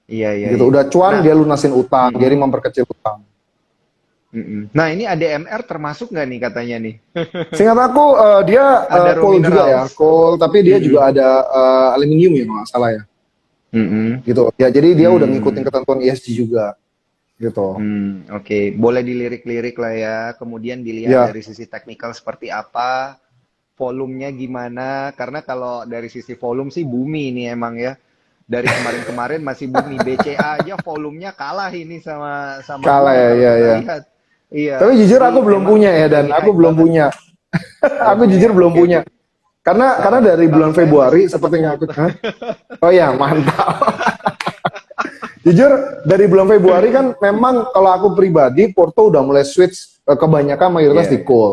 Iya, iya, Gitu. iya. Udah cuan Nah, dia lunasin utang, mm-mm, jadi memperkecil utang. nah ini ADMR termasuk nggak nih katanya nih? Seingat aku dia Ada raw coal juga ya, minerals. coal, tapi dia juga Mm-mm, ada aluminium ya kalau nggak salah ya. mm-mm, Gitu. Ya jadi dia udah ngikutin hmm, ketentuan ESG juga gitu. oke. Boleh dilirik-lirik lah ya. Kemudian dilihat Ya, dari sisi teknikal seperti apa, volumenya gimana. Karena kalau dari sisi volume sih bumi ini emang ya. Dari kemarin-kemarin masih bumi. BCA aja volumenya kalah ini sama kalah bumi ya, kalau ya, kita ya. lihat. Iya, Tapi jujur aku jadi belum memang punya ya, dan lagi aku hype belum banget. punya. Belum Aku jujur punya. belum Oke, oke. punya. Karena dari Kalau bulan saya masih Februari tetap seperti yang hold. aku, hah? Oh ya mantap. Jujur dari bulan Februari kan memang kalau aku pribadi Porto udah mulai switch kebanyakan mayoritas Iya, di iya. call.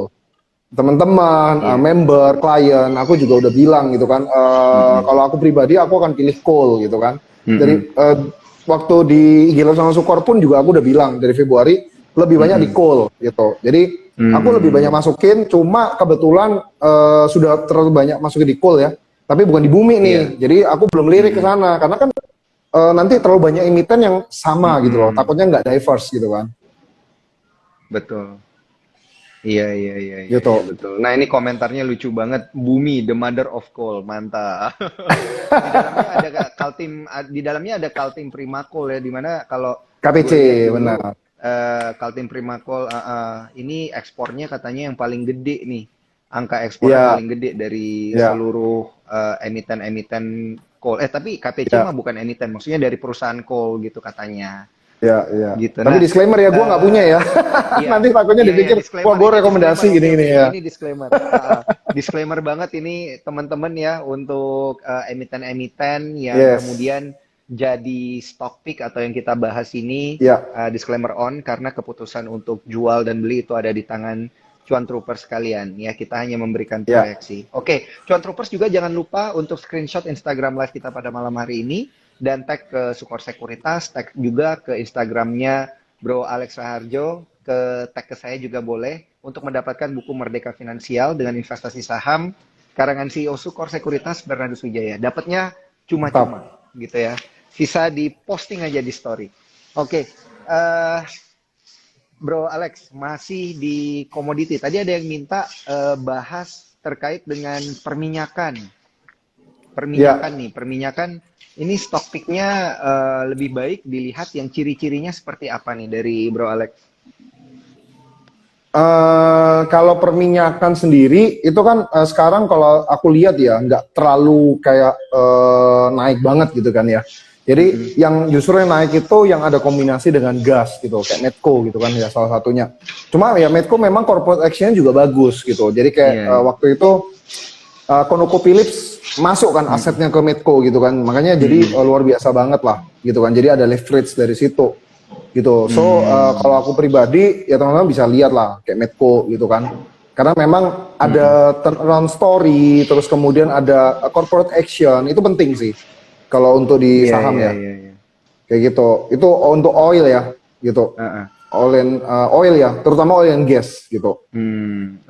Teman-teman, Iya. member, klien, aku juga udah bilang gitu kan. Mm-mm. Kalau aku pribadi aku akan pilih call gitu kan. Mm-mm. Dari waktu di Gilang sama Sukor pun juga aku udah bilang dari Februari lebih banyak di Mm-mm. call gitu. Jadi aku lebih banyak Hmm. masukin, cuma kebetulan sudah terlalu banyak masukin di call ya. Tapi bukan di bumi nih. Iya. Jadi aku belum lirik ke Mm-mm. sana karena kan nanti terlalu banyak emiten yang sama gitu loh. Mm-mm. Takutnya nggak diverse gitu kan. Betul. Iya, iya, iya, iya, iya, Gitu. betul. Nah, ini komentarnya lucu banget. Bumi, the mother of coal, mantap. Di dalamnya ada di dalamnya ada Kaltim Primakol ya, di mana kalau KPC gue lihat dulu benar. Kaltim Primakol ini ekspornya katanya yang paling gede nih. Angka ekspornya Ya, paling gede dari ya, seluruh emiten-emiten coal. Tapi KPC ya, mah bukan emiten, maksudnya dari perusahaan coal gitu katanya. ya, ya. Gitu. Tapi Nah, disclaimer ya, gue nggak punya eh ya. iya, Nanti takutnya iya, iya, dipikir, wah disclaimer. gue Ini rekomendasi disclaimer. Oke, gini-gini oke. ya. Ini disclaimer. Disclaimer banget ini teman-teman ya untuk emiten-emiten yang Yes, kemudian jadi stock pick atau yang kita bahas ini ya, disclaimer on karena keputusan untuk jual dan beli itu ada di tangan cuan troopers sekalian ya, kita hanya memberikan ya, proyeksi. Oke, cuan troopers juga jangan lupa untuk screenshot Instagram live kita pada malam hari ini dan tag ke Sukor Sekuritas, tag juga ke Instagramnya Bro Alex Raharjo, ke tag ke saya juga boleh untuk mendapatkan buku Merdeka Finansial dengan investasi saham karangan CEO Sukor Sekuritas Bernardus Wijaya. Dapatnya cuma-cuma mantap. gitu ya. Sisa di posting aja di story. Oke, uh, Bro Alex, masih di komoditi. Tadi ada yang minta bahas terkait dengan perminyakan. Perminyakan Ya, nih, perminyakan ini stock picknya lebih baik dilihat yang ciri-cirinya seperti apa nih dari Bro Alex? kalau perminyakan sendiri itu kan sekarang kalau aku lihat ya nggak terlalu kayak naik banget gitu kan ya. Jadi Mm-mm. yang justru yang naik itu yang ada kombinasi dengan gas gitu, kayak Medco gitu kan ya salah satunya. Cuma ya Medco memang corporate action juga bagus gitu. Jadi kayak Iya, iya. waktu itu ConocoPhillips masuk kan Mm-mm. asetnya ke Medco gitu kan. Makanya jadi Mm-mm. luar biasa banget lah gitu kan. Jadi ada leverage dari situ gitu. So kalau Hmm. aku pribadi ya teman-teman bisa lihat lah kayak Medco gitu kan. Karena memang Mm-mm. ada turnaround story, terus kemudian ada corporate action, itu penting sih kalau untuk di Iya, saham iya, ya. iya, iya. Kayak gitu. Itu untuk oil ya gitu. Heeh. Oil ya, terutama oil and gas gitu.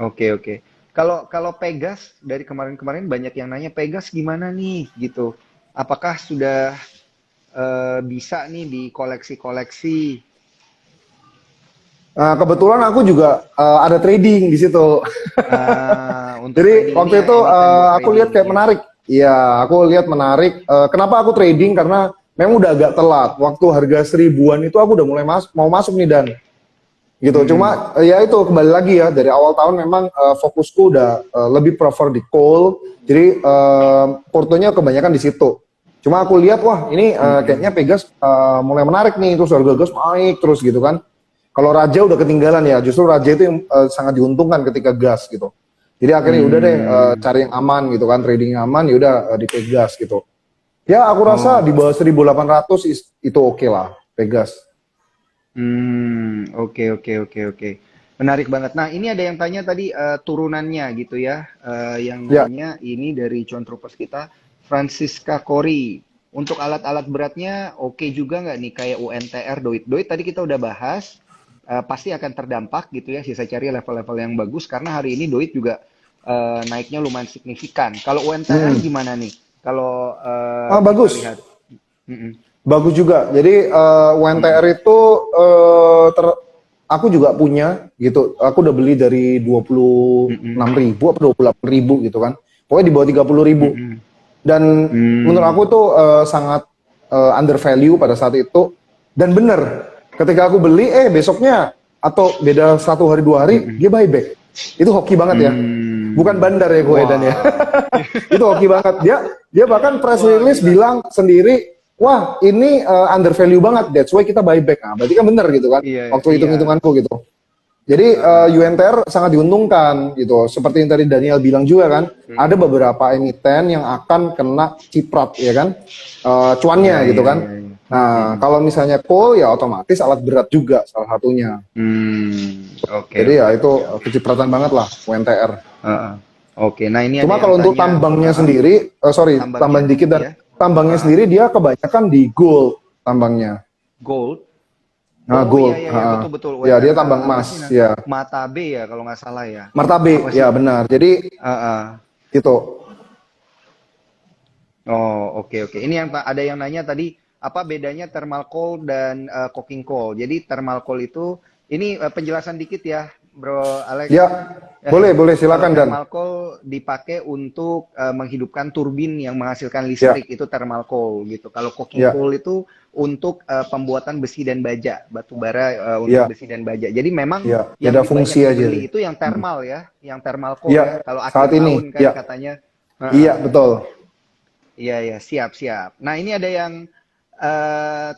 Oke, oke. Kalau kalau Pegas dari kemarin-kemarin banyak yang nanya Pegas gimana nih gitu. Apakah sudah bisa nih dikoleksi-koleksi? Kebetulan aku juga ada trading di situ. Untuk Jadi trading ini waktu ya itu emiten buat aku trading lihat kayak ya. menarik. Iya, aku lihat menarik. Kenapa aku trading? Karena memang udah agak telat. Waktu harga seribuan itu aku udah mulai mau masuk nih dan gitu. Mm-mm. Cuma ya itu kembali lagi ya dari awal tahun memang fokusku udah lebih prefer di coal. Jadi portonya kebanyakan di situ. Cuma aku lihat wah ini kayaknya Mm-mm. Pegas mulai menarik nih, terus harga gas naik terus gitu kan. Kalau Raja udah ketinggalan ya, justru Raja itu yang sangat diuntungkan ketika gas gitu. Jadi akhirnya udah deh Hmm. cari yang aman gitu kan, trading yang aman, ya udah di Pegas gitu. Ya aku rasa di Oh. bawah 1.800 itu oke lah, Pegas. Oke, oke, oke, oke. Menarik banget. Nah, ini ada yang tanya tadi turunannya gitu ya. Yang Ya, nanya ini dari Cuan Troopers kita, Francisca Kori. Untuk alat-alat beratnya oke juga nggak nih kayak UNTR, Doit. Doit tadi kita udah bahas, pasti akan terdampak gitu ya. Sisa cari level-level yang bagus karena hari ini Doit juga naiknya lumayan signifikan. Kalau UNTR mm-mm. gimana nih? Kalau kita Bagus. lihat. Mm-mm. Bagus juga. Jadi UNTR itu aku juga punya gitu. Aku udah beli dari 26.000 atau 28.000 gitu kan. Pokoknya di bawah 30.000. Mm-mm. Dan menurut aku Hmm. tuh sangat undervalue pada saat itu. Dan bener, ketika aku beli, besoknya atau beda 1 hari 2 hari Mm-mm. dia buyback. Itu hoki banget ya. Bukan Hmm. bandar ya gue dan ya. Wah. Itu hoki banget. Dia bahkan press Wah, release gila. bilang sendiri, wah ini undervalue banget, that's why kita buyback. Nah, berarti kan bener gitu kan, Iya, waktu iya. hitung-hitunganku gitu. Jadi UNTR sangat diuntungkan gitu. Seperti yang tadi Daniel bilang juga kan, ada Mm-mm. beberapa emiten yang akan kena ciprat ya kan, Iya, cuannya gitu iya, kan. iya, iya. Nah, Mm-mm. kalau misalnya coal ya otomatis alat berat juga salah satunya. Oke, Jadi oke, ya itu oke, oke. kecipratan banget lah UNTR. Heeh. Oke, nah ini ada Cuma yang kalau untuk tanya, tambangnya heeh, sendiri, sorry, tambangnya, tambahan dikit dan ya, tambangnya heeh, sendiri dia kebanyakan di gold tambangnya. gold. Nah, Oh iya gold. iya iya, betul betul. Ya, UNTR dia tambang apa sih emas, nah? ya. Matabe ya kalau nggak salah ya. Apa Martabe, sih? ya benar. Jadi Heeh. itu. Oh, oke oke. Ini yang ada yang nanya tadi apa bedanya thermal coal dan coking coal. Jadi thermal coal itu ini penjelasan dikit ya, Bro Ya, Alex. boleh Kalau silakan Dan. thermal coal dipakai untuk menghidupkan turbin yang menghasilkan Ya, listrik itu thermal coal gitu. Kalau coking ya, coal itu untuk pembuatan besi dan baja, batu bara untuk ya, besi dan baja. Jadi memang ya. yang Beda fungsi banyak aja dibeli sih. itu yang Hmm. thermal ya, yang thermal coal ya. Ya, Kalau saat akhir ini. tahun kan Ya, katanya. iya Heeh. betul. Iya, ya, siap, siap. Nah, ini ada yang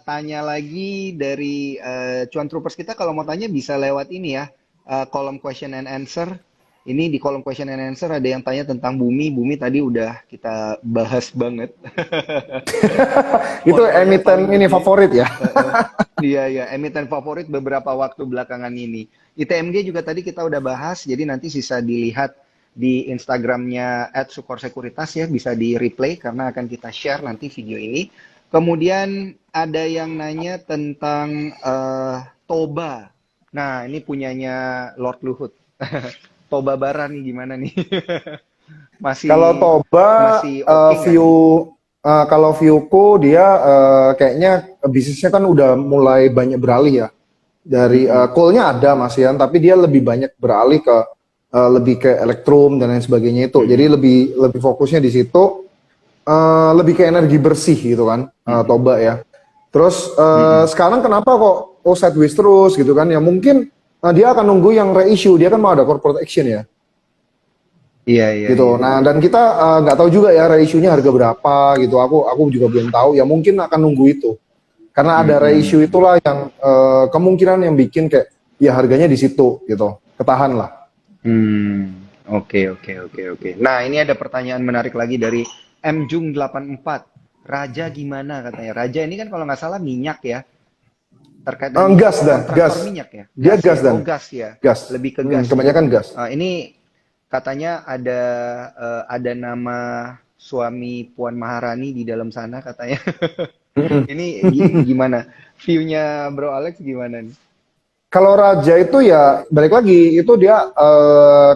tanya lagi dari Cuan Troopers kita. Kalau mau tanya bisa lewat ini ya, kolom question and answer. Ini di kolom question and answer ada yang tanya tentang bumi. Bumi tadi udah kita bahas banget. Itu Poin-poinnya emiten paling ini gede. favorit ya. Iya, iya, emiten favorit beberapa waktu belakangan ini. ITMG juga tadi kita udah bahas, jadi nanti sisa dilihat di Instagramnya @sukorsekuritas ya, bisa di replay karena akan kita share nanti video ini. Kemudian ada yang nanya tentang Toba. Nah, ini punyanya Lord Luhut. Toba Bara nih gimana nih? Kalau Masih Toba, masih oke nggak view nih? kalau viewku dia kayaknya bisnisnya kan udah mulai banyak beralih ya. Dari Mm-mm. coal-nya ada Mas Yan, tapi dia lebih banyak beralih ke lebih ke elektrum dan lain sebagainya itu. Jadi Mm-mm. lebih lebih fokusnya di situ, lebih ke energi bersih gitu kan, Mm-mm. Toba ya. Terus Mm-mm. sekarang kenapa kok sideways terus gitu kan? Ya mungkin dia akan nunggu yang reissue, dia kan mau ada corporate action ya Iya, iya, gitu. iya. Nah, dan kita nggak tahu juga ya reissue-nya harga berapa gitu. Aku juga belum tahu. Ya mungkin akan nunggu itu. Karena ada reissue Mm-mm. itulah yang kemungkinan yang bikin kayak ya harganya di situ gitu. Ketahan lah. Oke, oke, oke, oke. Nah, ini ada pertanyaan menarik lagi dari M Jung 84. Raja gimana katanya? Raja ini kan kalau nggak salah minyak ya, terkait dengan minyak Gas atau dan kontraktor gas. minyak ya? Dia Gas gas ya? dan Oh, gas ya. gas. Lebih ke gas ya. Kebanyakan gas. Ini katanya ada nama suami Puan Maharani di dalam sana katanya. Mm-mm. Ini gimana? View-nya Bro Alex gimana nih? Kalau raja itu ya balik lagi itu dia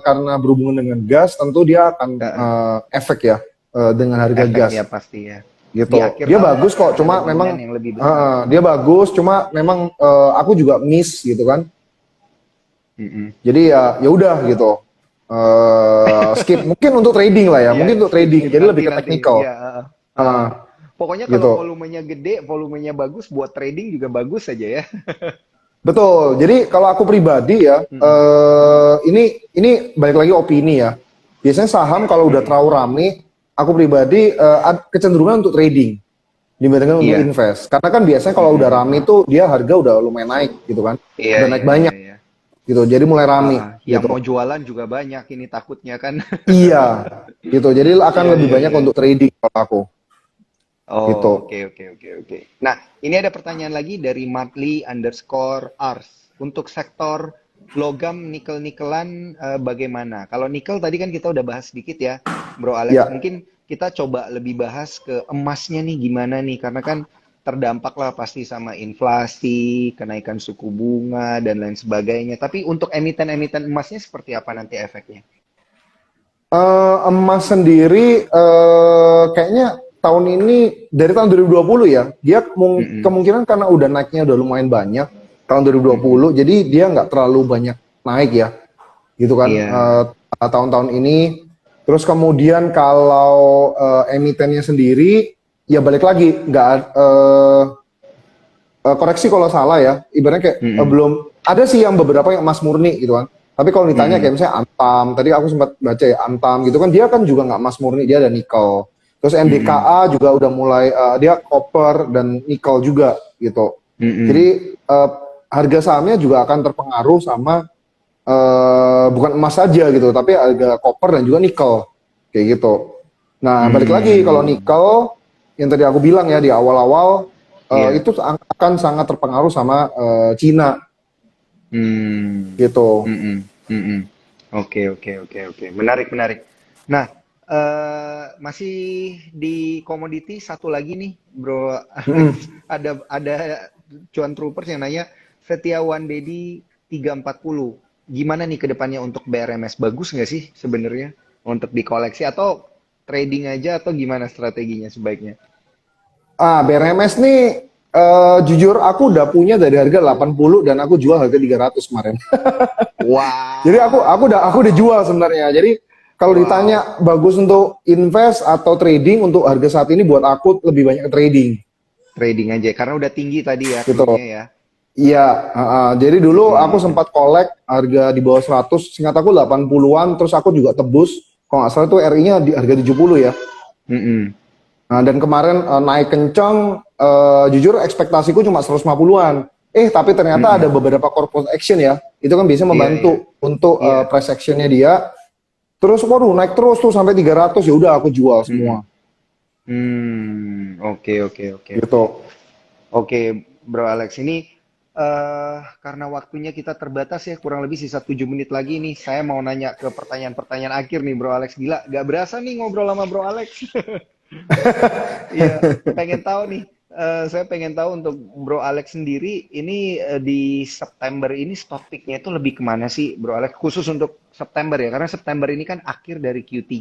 karena berhubungan dengan gas tentu dia akan Heeh. efek ya dengan harga Efek gas ya pasti ya. Di gitu. akhir Dia tahun bagus pasti kok, akan ada cuma demand memang yang lebih besar. dia bagus, cuma memang aku juga miss gitu kan. Mm-mm. Jadi ya udah gitu. Skip mungkin untuk trading lah ya, Iya, mungkin untuk skip trading. skip Jadi nanti lebih ke nanti. technical. Iya, Uh, pokoknya kalau gitu. volumenya gede, volumenya bagus buat trading juga bagus saja ya. Betul. Jadi kalau aku pribadi ya, Mm-mm. ini balik lagi opini ya. Biasanya saham kalau udah Mm-mm. terlalu rame, aku pribadi kecenderungan untuk trading dibandingkan untuk Iya. invest. Karena kan biasanya kalau udah Mm-mm. rame itu dia harga udah lumayan naik gitu kan, Iya, udah naik iya, iya, banyak iya. gitu. Jadi mulai rame Yang gitu. mau jualan juga banyak ini takutnya kan. Iya, gitu. Jadi akan Iya, lebih iya, banyak iya. untuk trading kalau aku gitu. Oh, oke, oke, oke, oke. Nah, ini ada pertanyaan lagi dari Martley_Ars. Untuk sektor logam nikel-nikelan bagaimana? Kalau nikel tadi kan kita udah bahas sedikit ya, Bro Alex. Ya, Mungkin kita coba lebih bahas ke emasnya nih gimana nih? Karena kan terdampak lah pasti sama inflasi, kenaikan suku bunga, dan lain sebagainya. Tapi untuk emiten-emiten emasnya seperti apa nanti efeknya? emas sendiri kayaknya tahun ini dari tahun 2020 ya, dia Mm-mm. kemungkinan karena udah naiknya udah lumayan banyak tahun 2020, Mm-mm. jadi dia nggak terlalu banyak naik ya, gitu kan Iya. tahun-tahun ini. Terus kemudian kalau emitennya sendiri, ya balik lagi nggak koreksi kalau salah ya, ibaratnya kayak Mm-mm. belum ada sih yang beberapa yang emas murni gitu kan. Tapi kalau ditanya Mm-mm. kayak misalnya Antam, tadi aku sempat baca ya Antam gitu kan, dia kan juga nggak emas murni, dia ada nikel. Terus Mm-mm. NDKA juga udah mulai dia copper dan nikel juga gitu. Mm-mm. Jadi harga sahamnya juga akan terpengaruh sama bukan emas saja gitu, tapi harga copper dan juga nikel kayak gitu. Nah, balik lagi kalau Hmm. nikel yang tadi aku bilang ya di awal-awal Iya. itu akan sangat terpengaruh sama Cina Hmm. gitu. Mm-mm. Mm-mm. Oke, oke, oke, oke. Menarik, menarik. Nah, masih di komoditi satu lagi nih, Bro Mm-mm. Alex. Ada cuan troopers yang nanya Setiawan Dedi 340. Gimana nih ke depannya untuk BRMS? Bagus nggak sih sebenarnya untuk dikoleksi atau trading aja atau gimana strateginya sebaiknya? BRMS nih jujur aku udah punya dari harga 80 dan aku jual harga 300 kemarin. Jadi aku udah Wow. jual sebenarnya. Jadi kalau Wow. ditanya bagus untuk invest atau trading, untuk harga saat ini buat aku lebih banyak ke trading Trading aja karena udah tinggi tadi ya gitu. view-nya ya. Iya, jadi dulu aku Mm-mm. sempat kolek harga di bawah 100, singkat aku 80-an, terus aku juga tebus, kalau nggak salah itu RI-nya di harga 70 ya. Mm-mm. Nah, dan kemarin naik kencang, jujur ekspektasiku cuma 150-an. Tapi ternyata ada Mm-mm. beberapa corporate action ya, itu kan biasanya Iya, iya, membantu untuk iya. price action-nya dia. Terus waduh naik terus tuh sampai 300, ya udah aku jual Mm-mm. semua Oke, oke, oke, oke. gitu. Oke, Bro Alex, ini karena waktunya kita terbatas ya, kurang lebih sisa 7 menit lagi nih. Saya mau nanya ke pertanyaan-pertanyaan akhir nih, Bro Alex. Gila, gak berasa nih ngobrol sama Bro Alex. Iya, pengen tahu nih. Saya pengen tahu untuk Bro Alex sendiri, ini di September ini stock pick-nya itu lebih kemana sih, Bro Alex? Khusus untuk September ya, karena September ini kan akhir dari Q3.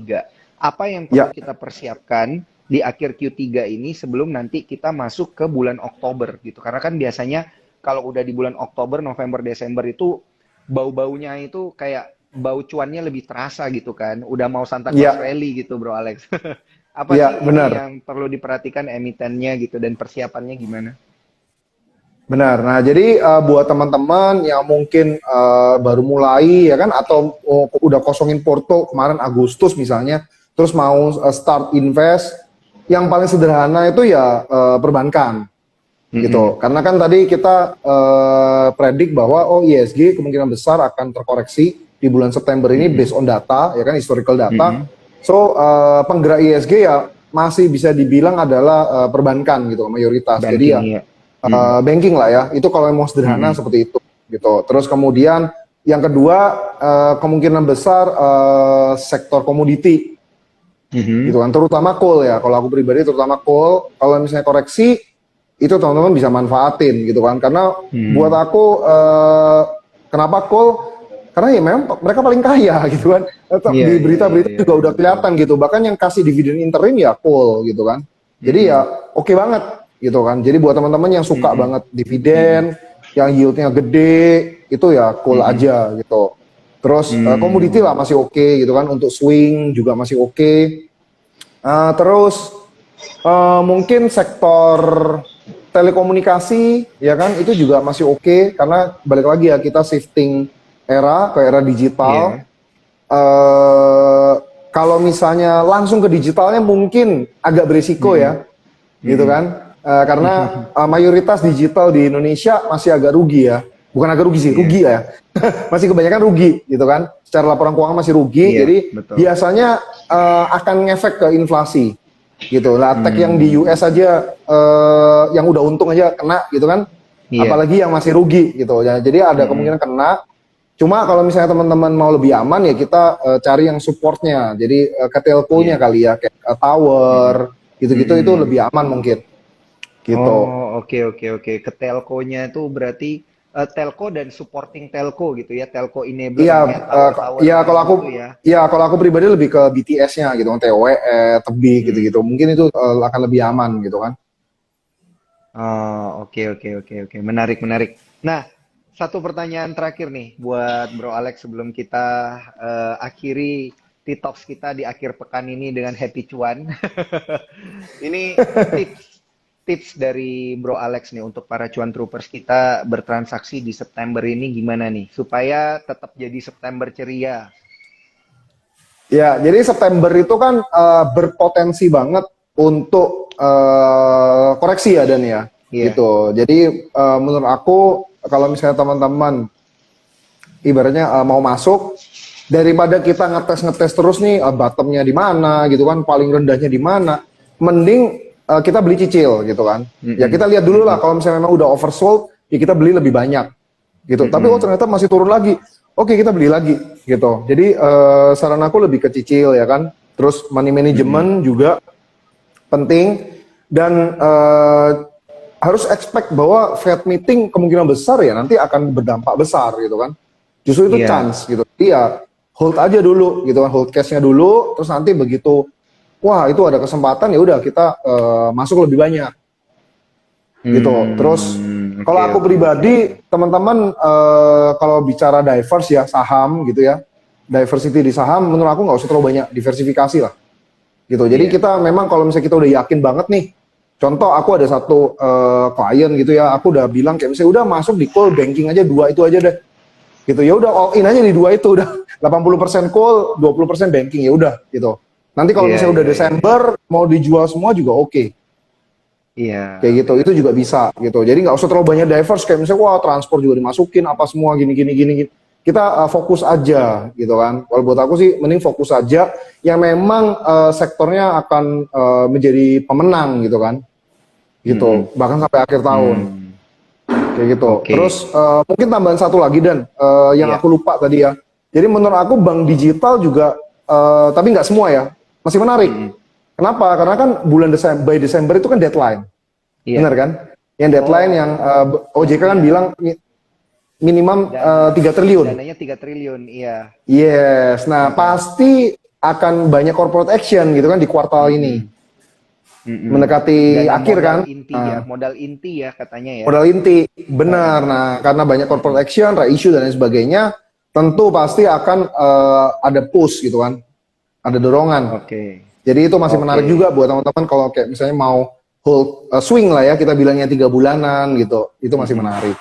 Apa yang perlu Ya, kita persiapkan di akhir Q3 ini sebelum nanti kita masuk ke bulan Oktober gitu? Karena kan biasanya kalau udah di bulan Oktober, November, Desember itu bau-baunya itu kayak bau cuannya lebih terasa gitu kan. Udah mau Santa Claus ya, Rally gitu, Bro Alex. Apa ya sih ini benar. yang perlu diperhatikan emitennya gitu dan persiapannya gimana? Benar. Nah, jadi buat teman-teman yang mungkin baru mulai ya kan atau udah kosongin porto kemarin Agustus misalnya, terus mau start invest, yang paling sederhana itu ya perbankan gitu. Mm-mm. Karena kan tadi kita predik bahwa ISG kemungkinan besar akan terkoreksi di bulan September ini Mm-mm. based on data ya kan historical data. Mm-mm. So penggerak ISG ya masih bisa dibilang adalah perbankan gitu mayoritas. Jadi Banking ya ya. Mm-mm. banking lah ya. Itu kalau yang mau sederhana Mm-mm. seperti itu gitu. Terus kemudian yang kedua kemungkinan besar sektor komoditi gitu Mhm. kan. Terutama coal ya. Kalau aku pribadi terutama coal. Kalau misalnya koreksi itu teman-teman bisa manfaatin gitu kan. Karena buat Hmm. aku kenapa coal? Karena ya memang mereka paling kaya gitu kan. Iya, Di iya, iya, berita-berita iya, juga iya, udah betul. kelihatan gitu. Bahkan yang kasih dividen interim ya coal gitu kan. Jadi ya Mm-mm. oke banget gitu kan. Jadi buat teman-teman yang suka Mm-mm. banget Mm-mm. dividen, yang yieldnya gede, itu ya cool Mm-mm. aja gitu. Terus komoditi lah Hmm. masih oke gitu kan. Untuk swing juga masih oke. Terus mungkin sektor telekomunikasi ya kan itu juga masih oke karena balik lagi ya kita shifting era ke era digital. Iya. eh Kalau misalnya langsung ke digitalnya mungkin agak berisiko Mm-mm. ya, gitu Mm-mm. kan? Karena mayoritas digital di Indonesia masih agak rugi ya, bukan agak rugi sih, Iya. rugi ya, masih kebanyakan rugi, gitu kan? Secara laporan keuangan masih rugi, Iya, jadi betul. biasanya akan ngefek ke inflasi, gitu. Lah, tech yang di Hmm. US aja, yang udah untung aja kena, gitu kan? Iya. Apalagi yang masih rugi, gitu. Ya, jadi ada Mm-mm. kemungkinan kena. Cuma kalau misalnya teman-teman mau lebih aman ya kita cari yang supportnya. Jadi ke telco-nya Iya. kali ya, kayak Mm-mm. tower, gitu-gitu itu Mm-mm. lebih aman mungkin. Gitu. Oh, oke, oke, oke. Ke telkonya itu berarti telco dan supporting telco gitu ya, telco enabler Iya, kayak tower-tower iya kalau aku, gitu ya. kalau aku pribadi lebih ke BTS-nya gitu, TOE, Tebing Hmm. gitu-gitu. Mungkin itu akan lebih aman gitu kan. Oh, oke oke oke oke. Menarik menarik. Nah, satu pertanyaan terakhir nih buat Bro Alex sebelum kita akhiri T-Talks kita di akhir pekan ini dengan happy cuan. Ini tips tips dari Bro Alex nih untuk para cuan troopers kita bertransaksi di September ini gimana nih supaya tetap jadi September ceria. Ya, jadi September itu kan berpotensi banget untuk koreksi ya Dan ya, Iya. gitu. Jadi menurut aku kalau misalnya teman-teman ibaratnya mau masuk, daripada kita ngetes-ngetes terus nih bottomnya di mana gitu kan, paling rendahnya di mana, mending kita beli cicil gitu kan. Ya Mm-mm. kita lihat dulu lah Mm-mm. kalau misalnya memang udah oversold, ya kita beli lebih banyak gitu. Tapi oh Mm-mm. ternyata masih turun lagi, oke kita beli lagi gitu. Jadi saran aku lebih ke cicil ya kan. Terus money Mm-mm. management juga penting dan harus expect bahwa Fed meeting kemungkinan besar ya nanti akan berdampak besar gitu kan. Justru itu Iya. chance gitu. Iya, hold aja dulu gitu kan, hold cashnya dulu, terus nanti begitu wah itu ada kesempatan ya udah kita masuk lebih banyak gitu. Terus kalau Oke aku oke oke. pribadi teman-teman kalau bicara diverse ya saham gitu ya, diversity di saham menurut aku nggak usah terlalu banyak diversifikasi lah gitu. Jadi Iya. kita memang kalau misalnya kita udah yakin banget nih, contoh aku ada satu klien gitu ya, aku udah bilang kayak misalnya udah masuk di call banking aja dua itu aja deh gitu, ya udah all in aja di dua itu udah 80% call 20% banking ya udah gitu. Nanti kalau Iya misalnya udah iya iya. Desember mau dijual semua juga oke Iya, kayak gitu, benar itu juga benar benar. bisa gitu. Jadi nggak usah terlalu banyak diverse kayak misalnya wah transport juga dimasukin apa semua gini gini gini, gini. Kita fokus aja gitu kan. Kalau buat aku sih mending fokus aja yang memang sektornya akan menjadi pemenang gitu kan, Mm-mm. gitu bahkan sampai akhir tahun Hmm. kayak gitu. Terus Oke. mungkin tambahan satu lagi Dan, yang Iya. aku lupa tadi ya. Jadi menurut aku bank digital juga, tapi nggak semua ya, masih menarik. Mm-mm. Kenapa? Karena kan bulan Desember, by Desember itu kan deadline, Iya. bener kan? Yang deadline yang Oh, OJK kan iya. bilang minimum Dana 3 triliun. dananya 3 triliun. Iya. Yes, nah Heeh. pasti akan banyak corporate action gitu kan di kuartal ini, Mm-mm. Mm-mm. mendekati Dana akhir kan. Nah, modal inti ya katanya ya. modal inti, benar. Heeh. Nah, karena banyak corporate Mm-mm. action, reissue dan lain sebagainya, tentu pasti akan ada push gitu kan, ada dorongan. Oke. Jadi itu masih Oke. menarik juga buat teman-teman kalau kayak misalnya mau hold swing lah ya, kita bilangnya 3 bulanan gitu, itu masih Mm-mm. menarik.